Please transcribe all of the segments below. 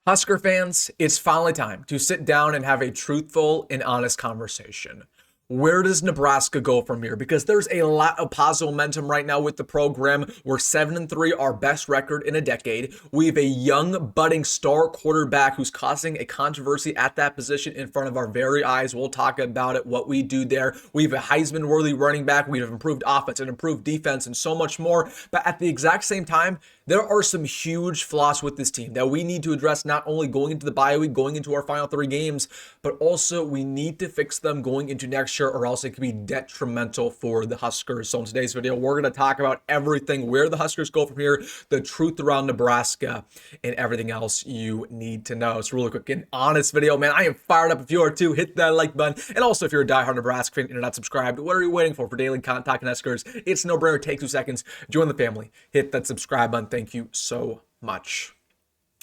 Husker fans, it's finally time to sit down and have a truthful and honest conversation. Where does Nebraska go from here? Because there's a lot of positive momentum right now with the program. We're 7-3, our best record in a decade. We have a young, budding star quarterback who's causing a controversy at that position in front of our very eyes. We'll talk about it, what we do there. We have a Heisman-worthy running back. We have improved offense and improved defense and so much more. But at the exact same time, there are some huge flaws with this team that we need to address, not only going into the bye week, going into our final 3 games, but also we need to fix them going into next year, or else it could be detrimental for the Huskers. So in today's video, we're going to talk about everything, where the Huskers go from here, the truth around Nebraska, and everything else you need to know. It's a really quick and honest video, man. I am fired up. If you are too, hit that like button. And also, if you're a diehard Nebraska fan and you're not subscribed, what are you waiting for daily content talking Huskers? It's no brainer. Take 2 seconds. Join the family. Hit that subscribe button. Thank you so much.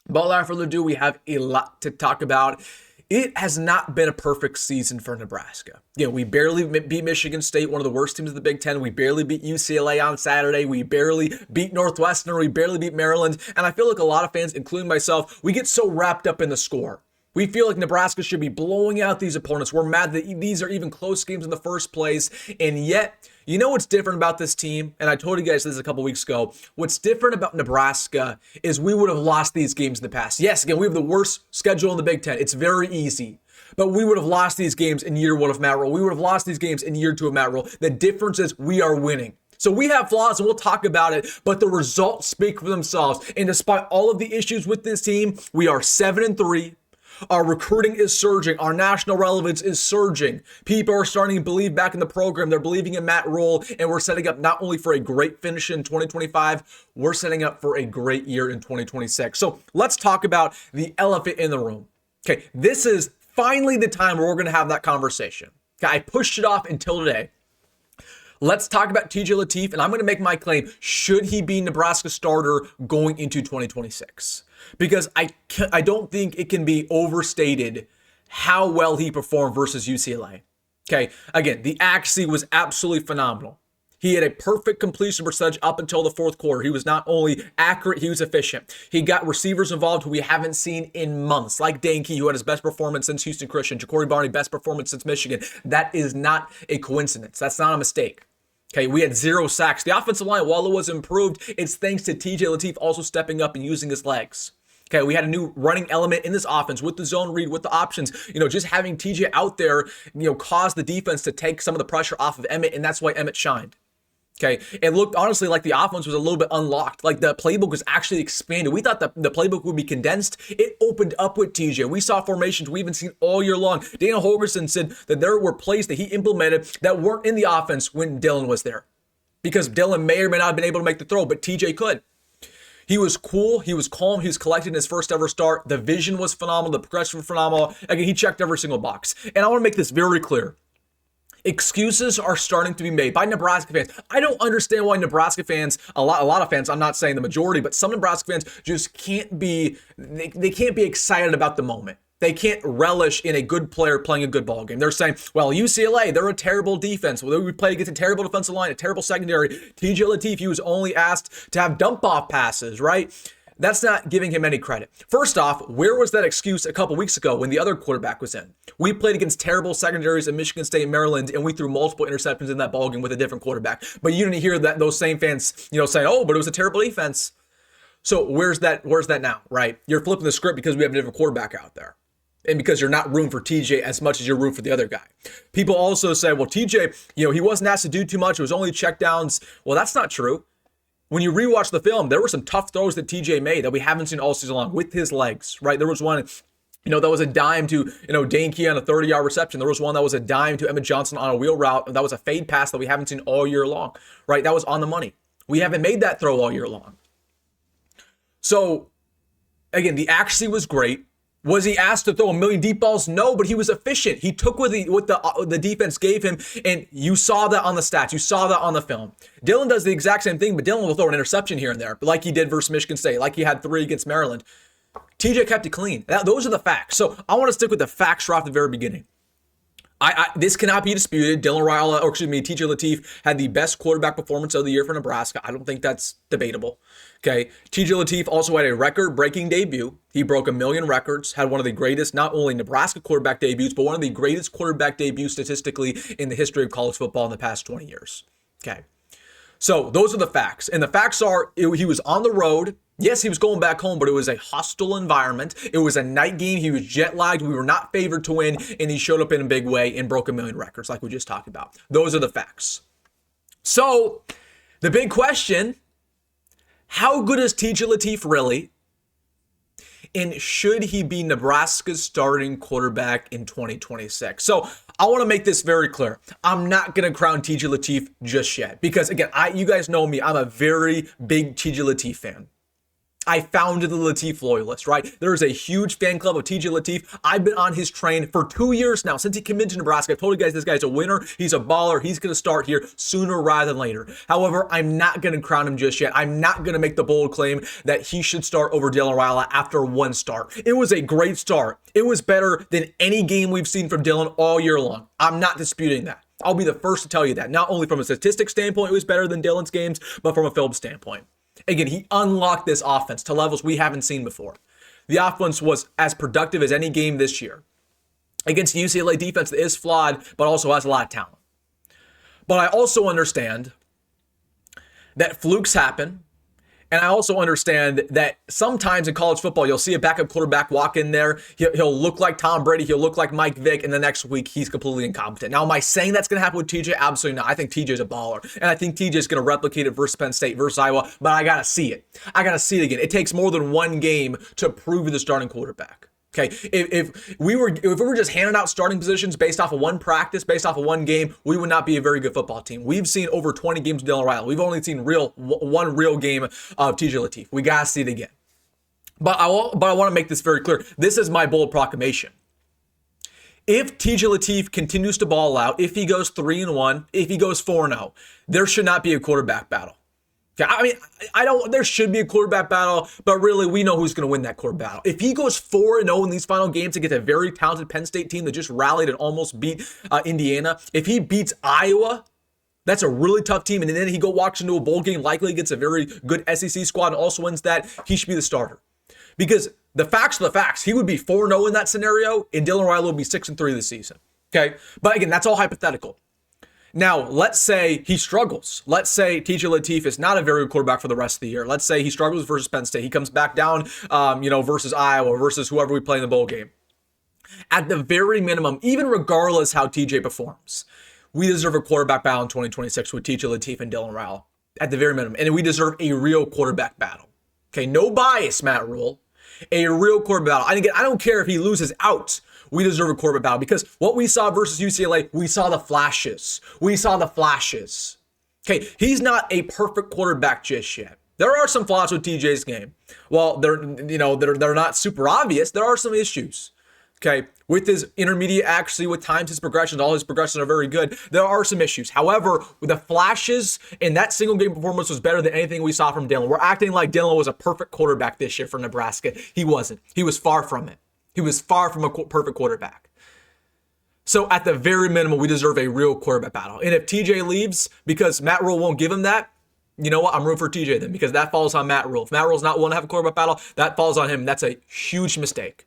But without further ado, we have a lot to talk about. It has not been a perfect season for Nebraska. We barely beat Michigan State, one of the worst teams of the Big Ten. We barely beat UCLA on Saturday. We barely beat Northwestern. We barely beat Maryland. And I feel like a lot of fans, including myself, we get so wrapped up in the score. We feel like Nebraska should be blowing out these opponents. We're mad that these are even close games in the first place. And yet, you know what's different about this team? And I told you guys this a couple weeks ago. What's different about Nebraska is we would have lost these games in the past. Yes, again, we have the worst schedule in the Big Ten. It's very easy. But we would have lost these games in year 1 of Matt Rhule. We would have lost these games in year 2 of Matt Rhule. The difference is we are winning. So we have flaws and we'll talk about it, but the results speak for themselves. And despite all of the issues with this team, we are 7-3. Our recruiting is surging. Our national relevance is surging. People are starting to believe back in the program. They're believing in Matt Rhule, and we're setting up not only for a great finish in 2025, we're setting up for a great year in 2026. So let's talk about the elephant in the room. Okay, this is finally the time where we're going to have that conversation. Okay, I pushed it off until today. Let's talk about TJ Lateef, and I'm going to make my claim. Should he be Nebraska starter going into 2026? Because I don't think it can be overstated how well he performed versus UCLA. Okay, again, the accuracy was absolutely phenomenal. He had a perfect completion percentage up until the 4th quarter. He was not only accurate, he was efficient. He got receivers involved who we haven't seen in months, like Dane, who had his best performance since Houston Christian, Jacory, Barney, best performance since Michigan. That is not a coincidence. That's not a mistake. Okay, we had 0 sacks. The offensive line, while it was improved, it's thanks to TJ Lateef also stepping up and using his legs. Okay, we had a new running element in this offense with the zone read, with the options. Just having TJ out there, caused the defense to take some of the pressure off of Emmett, and that's why Emmett shined. Okay, it looked honestly like the offense was a little bit unlocked. Like the playbook was actually expanded. We thought the playbook would be condensed. It opened up with TJ. We saw formations we haven't seen all year long. Dana Holgorsen said that there were plays that he implemented that weren't in the offense when Dylan was there. Because Dylan may or may not have been able to make the throw, but TJ could. He was cool, he was calm, he was collected in his first ever start. The vision was phenomenal, the progression was phenomenal. Again, he checked every single box. And I want to make this very clear. Excuses are starting to be made by Nebraska fans. I don't understand why Nebraska fans, a lot of fans, I'm not saying the majority, but some Nebraska fans just can't be, they can't be excited about the moment. They can't relish in a good player playing a good ball game. They're saying, well, UCLA, they're a terrible defense. Well, we played against a terrible defensive line, a terrible secondary. TJ Lateef, he was only asked to have dump-off passes, right? That's not giving him any credit. First off, where was that excuse a couple weeks ago when the other quarterback was in? We played against terrible secondaries in Michigan State and Maryland, and we threw multiple interceptions in that ballgame with a different quarterback. But you didn't hear that those same fans, saying, oh, but it was a terrible defense. So where's that now, right? You're flipping the script because we have a different quarterback out there. And because you're not rooting for TJ as much as you're rooting for the other guy. People also say, well, TJ, he wasn't asked to do too much. It was only checkdowns. Well, that's not true. When you rewatch the film, there were some tough throws that TJ made that we haven't seen all season long with his legs, right? There was one, that was a dime to, Dane Key on a 30-yard reception. There was one that was a dime to Emmett Johnson on a wheel route. That was a fade pass that we haven't seen all year long, right? That was on the money. We haven't made that throw all year long. So, again, the accuracy was great. Was he asked to throw a million deep balls? No, but he was efficient. He took what the defense gave him, and you saw that on the stats. You saw that on the film. Dylan does the exact same thing, but Dylan will throw an interception here and there, like he did versus Michigan State, like he had 3 against Maryland. TJ kept it clean. Those are the facts. So I want to stick with the facts right off the very beginning. This cannot be disputed. TJ Lateef had the best quarterback performance of the year for Nebraska. I don't think that's debatable. Okay. TJ Lateef also had a record-breaking debut. He broke 1 million records, had one of the greatest, not only Nebraska quarterback debuts, but one of the greatest quarterback debuts statistically in the history of college football in the past 20 years. Okay. So those are the facts. And the facts are he was on the road. Yes, he was going back home, but it was a hostile environment. It was a night game. He was jet lagged. We were not favored to win, and he showed up in a big way and broke 1 million records like we just talked about. Those are the facts. So the big question, how good is TJ Lateef really? And should he be Nebraska's starting quarterback in 2026? So I want to make this very clear. I'm not going to crown TJ Lateef just yet because, again, you guys know me. I'm a very big TJ Lateef fan. I founded the Lateef loyalist, right? There's a huge fan club of TJ Lateef. I've been on his train for 2 years now. Since he committed to Nebraska, I've told you guys this guy's a winner. He's a baller. He's going to start here sooner rather than later. However, I'm not going to crown him just yet. I'm not going to make the bold claim that he should start over Dylan Raiola after one start. It was a great start. It was better than any game we've seen from Dylan all year long. I'm not disputing that. I'll be the first to tell you that. Not only from a statistics standpoint, it was better than Dylan's games, but from a film standpoint. Again, he unlocked this offense to levels we haven't seen before. The offense was as productive as any game this year against the UCLA defense that is flawed, but also has a lot of talent. But I also understand that flukes happen. And I also understand that sometimes in college football, you'll see a backup quarterback walk in there. He'll look like Tom Brady. He'll look like Mike Vick. And the next week, he's completely incompetent. Now, am I saying that's going to happen with TJ? Absolutely not. I think TJ's a baller. And I think TJ's going to replicate it versus Penn State, versus Iowa. But I got to see it. I got to see it again. It takes more than one game to prove you're the starting quarterback. Okay, if we were just handing out starting positions based off of one practice, based off of one game, we would not be a very good football team. We've seen over 20 games with Dylan Raiola. We've only seen one real game of TJ Lateef. We gotta see it again. But I want to make this very clear. This is my bold proclamation. If TJ Lateef continues to ball out, if he goes 3-1, if he goes 4-0, there should not be a quarterback battle. I mean, there should be a quarterback battle, but really we know who's going to win that quarterback battle. If he goes 4-0 in these final games against a very talented Penn State team that just rallied and almost beat Indiana, if he beats Iowa, that's a really tough team, and then he walks into a bowl game likely against a very good SEC squad and also wins that, he should be the starter. Because the facts are the facts. He would be 4-0 in that scenario, and Dylan Raiola would be 6-3 this season. Okay? But again, that's all hypothetical. Now, let's say he struggles. Let's say TJ Lateef is not a very good quarterback for the rest of the year. Let's say he struggles versus Penn State. He comes back down, versus Iowa, versus whoever we play in the bowl game. At the very minimum, even regardless how TJ performs, we deserve a quarterback battle in 2026 with TJ Lateef and Dylan Raiola. At the very minimum. And we deserve a real quarterback battle. Okay, no bias, Matt Rule. A real quarterback battle. And again, I don't care if he loses out. We deserve a quarterback battle because what we saw versus UCLA, we saw the flashes. Okay, he's not a perfect quarterback just yet. There are some flaws with TJ's game. Well, they're not super obvious. There are some issues. Okay, with his intermediate accuracy, with times his progressions, all his progressions are very good. There are some issues. However, with the flashes and that single game performance was better than anything we saw from Dylan. We're acting like Dylan was a perfect quarterback this year for Nebraska. He wasn't. He was far from it. He was far from a perfect quarterback. So at the very minimum, we deserve a real quarterback battle. And if TJ leaves because Matt Rule won't give him that, you know what? I'm rooting for TJ then because that falls on Matt Rule. If Matt Rule's not willing to have a quarterback battle, that falls on him. That's a huge mistake.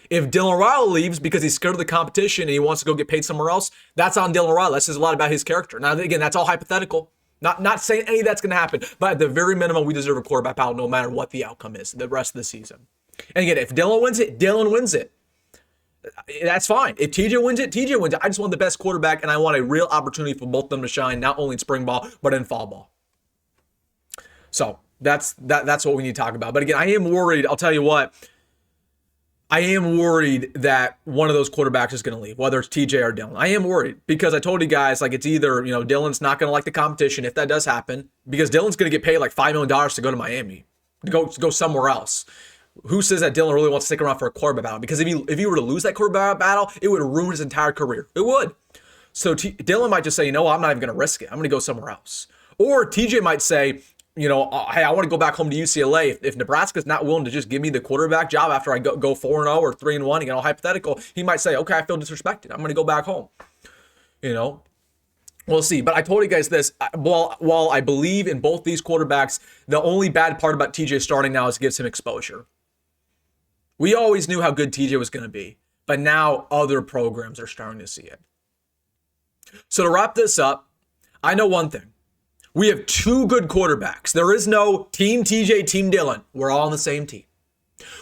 If Dylan Raiola leaves because he's scared of the competition and he wants to go get paid somewhere else, that's on Dylan Raiola. That says a lot about his character. Now, again, that's all hypothetical. Not saying any of that's going to happen, but at the very minimum, we deserve a quarterback battle no matter what the outcome is the rest of the season. And again, if Dylan wins it, Dylan wins it. That's fine. If TJ wins it, TJ wins it. I just want the best quarterback, and I want a real opportunity for both of them to shine, not only in spring ball, but in fall ball. So that's what we need to talk about. But again, I am worried. I'll tell you what. I am worried that one of those quarterbacks is going to leave, whether it's TJ or Dylan. I am worried because I told you guys, it's either, Dylan's not going to like the competition if that does happen, because Dylan's going to get paid like $5 million to go to Miami, to go somewhere else. Who says that Dylan really wants to stick around for a quarterback battle? Because if he were to lose that quarterback battle, it would ruin his entire career. It would. So Dylan might just say, I'm not even going to risk it. I'm going to go somewhere else. Or TJ might say, hey, I want to go back home to UCLA. If Nebraska's not willing to just give me the quarterback job after I go 4-0 or 3-1, hypothetical, he might say, okay, I feel disrespected. I'm going to go back home. We'll see. But I told you guys this. While I believe in both these quarterbacks, the only bad part about TJ starting now is it gives him exposure. We always knew how good TJ was going to be, but now other programs are starting to see it. So to wrap this up, I know one thing. We have two good quarterbacks. There is no Team TJ, Team Dylan. We're all on the same team.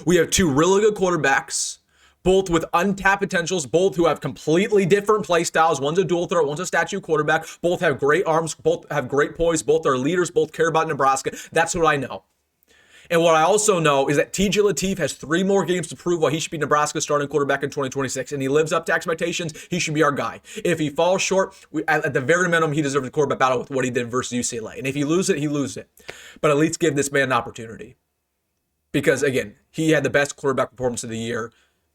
We have two really good quarterbacks, both with untapped potentials, both who have completely different play styles. One's a dual threat, one's a statue quarterback. Both have great arms, both have great poise, both are leaders, both care about Nebraska. That's what I know. And what I also know is that TJ Lateef has 3 more games to prove why he should be Nebraska's starting quarterback in 2026, and he lives up to expectations. He should be our guy. If he falls short, at the very minimum, he deserves a quarterback battle with what he did versus UCLA. And if he loses it, he loses it. But at least give this man an opportunity. Because, again, he had the best quarterback performance of the year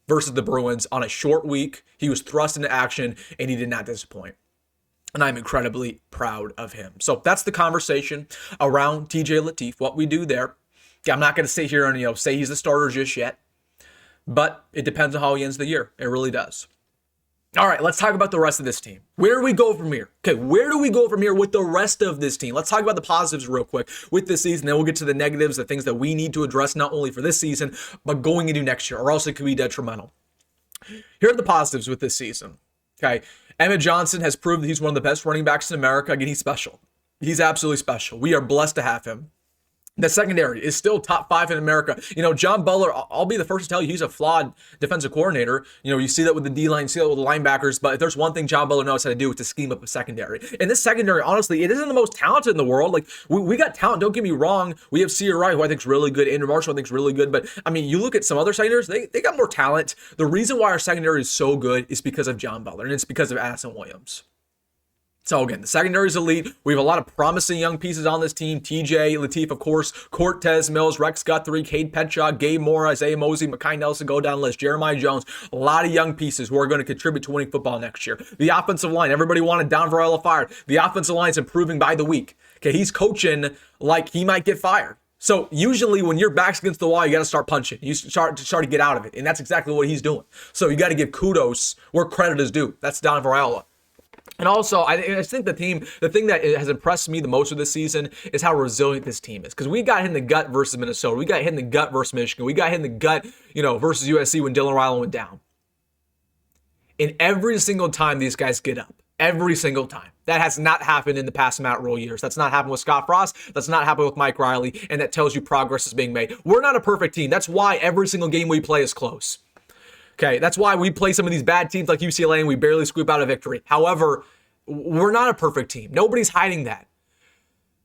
versus the Bruins on a short week. He was thrust into action, and he did not disappoint. And I'm incredibly proud of him. So that's the conversation around TJ Lateef, what we do there. I'm not going to sit here and say he's the starter just yet, but it depends on how he ends the year. It really does. All right, let's talk about the rest of this team. Where do we go from here? Okay, where do we go from here with the rest of this team? Let's talk about the positives real quick with this season. Then we'll get to the negatives, the things that we need to address not only for this season, but going into next year, or else it could be detrimental. Here are the positives with this season. Okay, Emmett Johnson has proved that he's one of the best running backs in America. Again, he's special. He's absolutely special. We are blessed to have him. The secondary is still top 5 in America. John Butler, I'll be the first to tell you, he's a flawed defensive coordinator. You see that with the D-line, you see that with the linebackers, but if there's one thing John Butler knows how to do, it's to scheme up a secondary. And this secondary, honestly, it isn't the most talented in the world. Like, we got talent, don't get me wrong. We have Sierra Wright, who I think is really good. Andrew Marshall, I think is really good. But, you look at some other secondaries, they got more talent. The reason why our secondary is so good is because of John Butler, and it's because of Addison Williams. So again, the secondary is elite. We have a lot of promising young pieces on this team. TJ, Lateef, of course, Cortez, Mills, Rex Guthrie, Cade Petchak, Gabe Moore, Isaiah Mozee, Mekhi Nelson, go down the list, Jeremiah Jones. A lot of young pieces who are going to contribute to winning football next year. The offensive line, everybody wanted Don Raiola fired. The offensive line is improving by the week. Okay, he's coaching like he might get fired. So usually when your back's against the wall, you got to start punching. You start to get out of it. And that's exactly what he's doing. So you got to give kudos where credit is due. That's Don Raiola. And also, I think the thing that has impressed me the most of this season is how resilient this team is. Because we got hit in the gut versus Minnesota. We got hit in the gut versus Michigan. We got hit in the gut, versus USC when Dylan Raiola went down. And every single time these guys get up. Every single time. That has not happened in the past Matt Rule years. That's not happened with Scott Frost. That's not happened with Mike Riley. And that tells you progress is being made. We're not a perfect team. That's why every single game we play is close. Okay, that's why we play some of these bad teams like UCLA and we barely scoop out a victory. However, we're not a perfect team. Nobody's hiding that.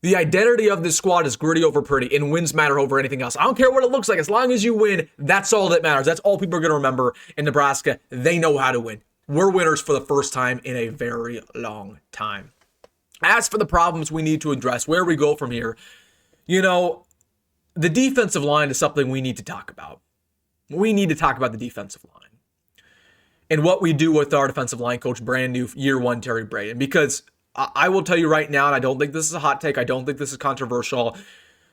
The identity of this squad is gritty over pretty, and wins matter over anything else. I don't care what it looks like. As long as you win, that's all that matters. That's all people are going to remember in Nebraska. They know how to win. We're winners for the first time in a very long time. As for the problems we need to address, where we go from here, the defensive line is something we need to talk about. We need to talk about the defensive line and what we do with our defensive line coach, brand new year 1 Terry Braden. Because I will tell you right now, and I don't think this is a hot take, I don't think this is controversial,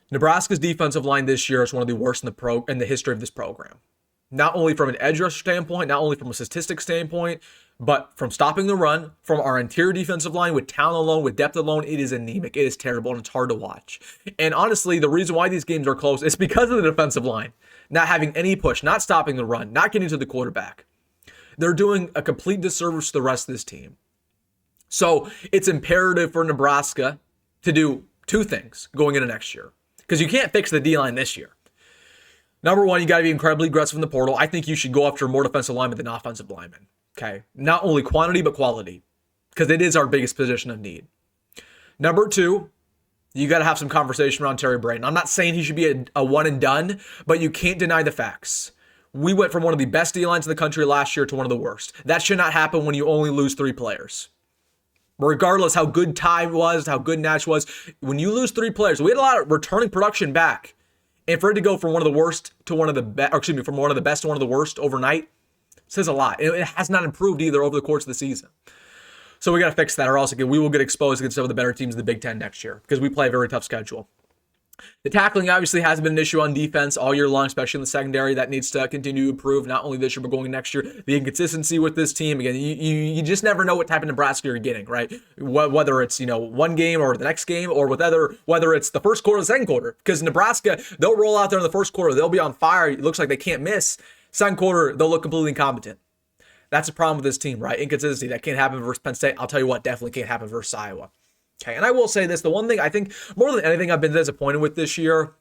Nebraska's defensive line this year is one of the worst in the history of this program. Not only from an edge rush standpoint, not only from a statistics standpoint, but from stopping the run, from our interior defensive line with talent alone, with depth alone, it is anemic. It is terrible, and it's hard to watch. And honestly, the reason why these games are close is because of the defensive line. Not having any push, not stopping the run, not getting to the quarterback. They're doing a complete disservice to the rest of this team. So it's imperative for Nebraska to do 2 things going into next year. Because you can't fix the D-line this year. Number 1, you got to be incredibly aggressive in the portal. I think you should go after more defensive linemen than offensive linemen. Okay? Not only quantity, but quality. Because it is our biggest position of need. Number 2, you got to have some conversation around Terry Braden. I'm not saying he should be a one and done, but you can't deny the facts. We went from one of the best D-lines in the country last year to one of the worst. That should not happen when you only lose 3 players. Regardless how good Ty was, how good Nash was, when you lose 3 players, we had a lot of returning production back. And for it to go from one of the worst to one of the best, from one of the best to one of the worst overnight, says a lot. It has not improved either over the course of the season. So we got to fix that, or else again, we will get exposed against some of the better teams in the Big Ten next year because we play a very tough schedule. The tackling obviously has been an issue on defense all year long, especially in the secondary. That needs to continue to improve, not only this year, but going next year. The inconsistency with this team, again, you just never know what type of Nebraska you're getting, right? Whether it's, one game or the next game, or whether it's the first quarter or the second quarter. Because Nebraska, they'll roll out there in the first quarter, they'll be on fire. It looks like they can't miss. Second quarter, they'll look completely incompetent. That's a problem with this team, right? Inconsistency. That can't happen versus Penn State. I'll tell you what, definitely can't happen versus Iowa. Okay, and I will say this, the one thing I think more than anything I've been disappointed with this year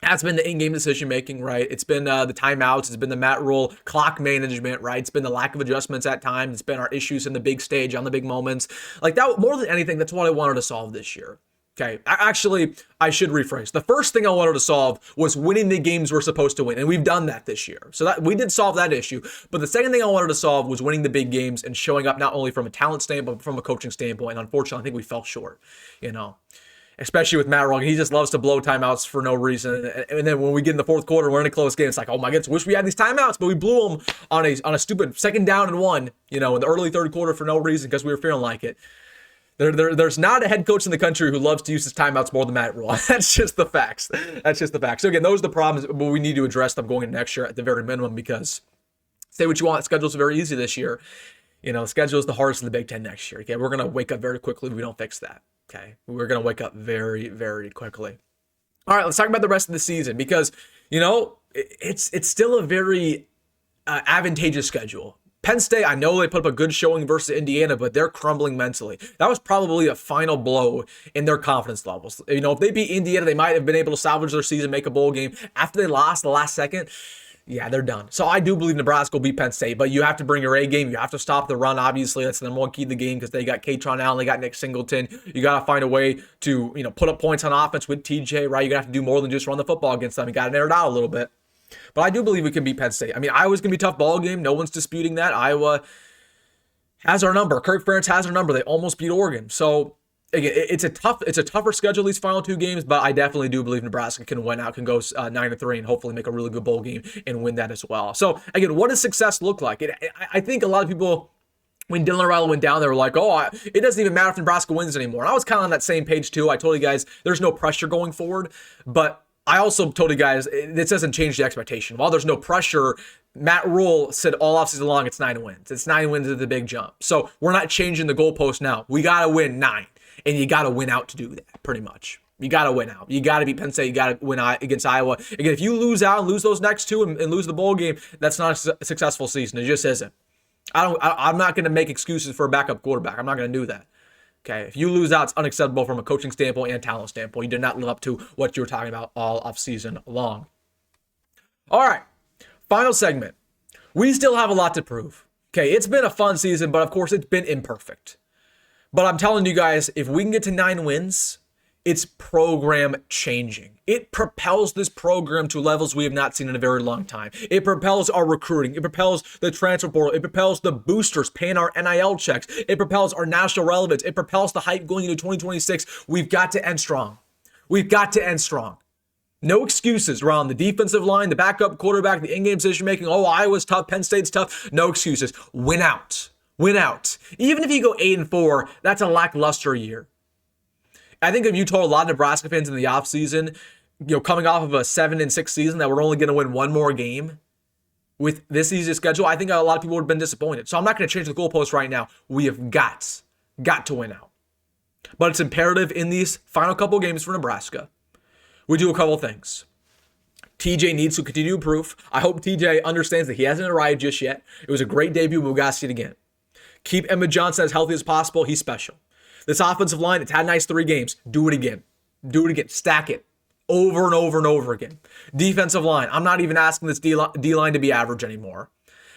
has been the in-game decision-making, right? It's been the timeouts, it's been the Matt Rule clock management, right? It's been the lack of adjustments at times, it's been our issues in the big stage, on the big moments. Like that, more than anything, that's what I wanted to solve this year. Okay, actually, I should rephrase. The first thing I wanted to solve was winning the games we're supposed to win, and we've done that this year. So that we did solve that issue. But the second thing I wanted to solve was winning the big games and showing up not only from a talent standpoint, but from a coaching standpoint. And unfortunately, I think we fell short, especially with Matt Rule. He just loves to blow timeouts for no reason. And then when we get in the fourth quarter, we're in a close game. It's like, oh my goodness, wish we had these timeouts, but we blew them on a stupid 2nd down and 1, in the early third quarter for no reason because we were feeling like it. There's not a head coach in the country who loves to use his timeouts more than Matt Rule. That's just the facts. So again, those are the problems, but we need to address them going into next year at the very minimum, because say what you want, the schedule's very easy this year. The schedule is the hardest in the Big Ten next year. Okay, we're going to wake up very quickly if we don't fix that. Okay, we're going to wake up very, very quickly. All right, let's talk about the rest of the season, because, it's still a very advantageous schedule. Penn State, I know they put up a good showing versus Indiana, but they're crumbling mentally. That was probably a final blow in their confidence levels. If they beat Indiana, they might have been able to salvage their season, make a bowl game. After they lost the last second, yeah, they're done. So I do believe Nebraska will beat Penn State, but you have to bring your A game. You have to stop the run, obviously. That's the number one key to the game, because they got Katron Allen, they got Nick Singleton. You got to find a way to, put up points on offense with TJ, right? You're going to have to do more than just run the football against them. You got to narrow it out a little bit. But I do believe we can beat Penn State. I mean, Iowa's going to be a tough ball game. No one's disputing that. Iowa has our number. Kirk Ferentz has our number. They almost beat Oregon. So, again, it's a tougher schedule, these final 2 games, but I definitely do believe Nebraska can win out, can go 9-3, and hopefully make a really good bowl game and win that as well. So, again, what does success look like? I think a lot of people, when Dylan Raiola went down, they were like, it doesn't even matter if Nebraska wins anymore. And I was kind of on that same page, too. I told you guys there's no pressure going forward, but I also told you guys this doesn't change the expectation. While there's no pressure, Matt Rule said all offseason long it's 9 wins. It's 9 wins at the big jump. So we're not changing the goalpost now. We got to win 9, and you got to win out to do that, pretty much. You got to win out. You got to beat Penn State. You got to win against Iowa. Again, if you lose out and lose those next 2 and lose the bowl game, that's not a successful season. It just isn't. I'm not going to make excuses for a backup quarterback. I'm not going to do that. Okay, if you lose out, it's unacceptable from a coaching standpoint and talent standpoint. You did not live up to what you were talking about all offseason long. All right, final segment. We still have a lot to prove. Okay, it's been a fun season, but of course it's been imperfect. But I'm telling you guys, if we can get to 9 wins, it's program changing. It propels this program to levels we have not seen in a very long time. It propels our recruiting. It propels the transfer portal. It propels the boosters paying our NIL checks. It propels our national relevance. It propels the hype going into 2026. We've got to end strong. We've got to end strong. No excuses around the defensive line, the backup quarterback, the in-game decision-making. Oh, Iowa's tough. Penn State's tough. No excuses. Win out. Win out. Even if you go 8-4, that's a lackluster year. I think if you told a lot of Nebraska fans in the offseason, coming off of a 7-6 season, that we're only going to win 1 more game with this easy schedule, I think a lot of people would have been disappointed. So I'm not going to change the goalpost right now. We have got to win out. But it's imperative in these final couple games for Nebraska, we do a couple things. TJ needs to continue to improve. I hope TJ understands that he hasn't arrived just yet. It was a great debut, but we got to see it again. Keep Emmett Johnson as healthy as possible. He's special. This offensive line, it's had nice 3 games. Do it again. Do it again. Stack it over and over and over again. Defensive line, I'm not even asking this D-line to be average anymore.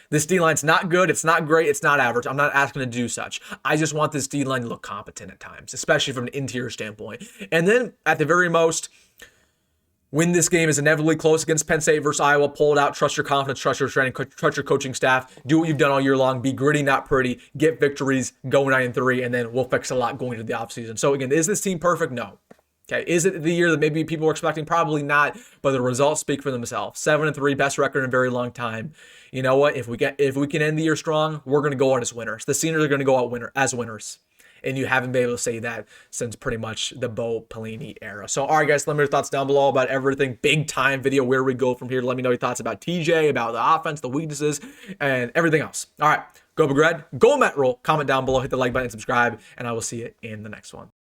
This D-line's not good. It's not great. It's not average. I'm not asking to do such. I just want this D-line to look competent at times, especially from an interior standpoint. And then, at the very most, win this game is inevitably close against Penn State versus Iowa. Pull it out. Trust your confidence. Trust your training. Trust your coaching staff. Do what you've done all year long. Be gritty, not pretty. Get victories. Go 9-3, and then we'll fix a lot going into the offseason. So again, is this team perfect? No. Okay. Is it the year that maybe people were expecting? Probably not. But the results speak for themselves. 7-3, best record in a very long time. You know what? If we can end the year strong, we're going to go out as winners. The seniors are going to go out as winners. and you haven't been able to say that since pretty much the Bo Pelini era. So, all right, guys, let me know your thoughts down below about everything. Big time video, where we go from here. Let me know your thoughts about TJ, about the offense, the weaknesses, and everything else. All right, go Big Red, go Met Roll. Comment down below, hit the like button, subscribe, and I will see you in the next one.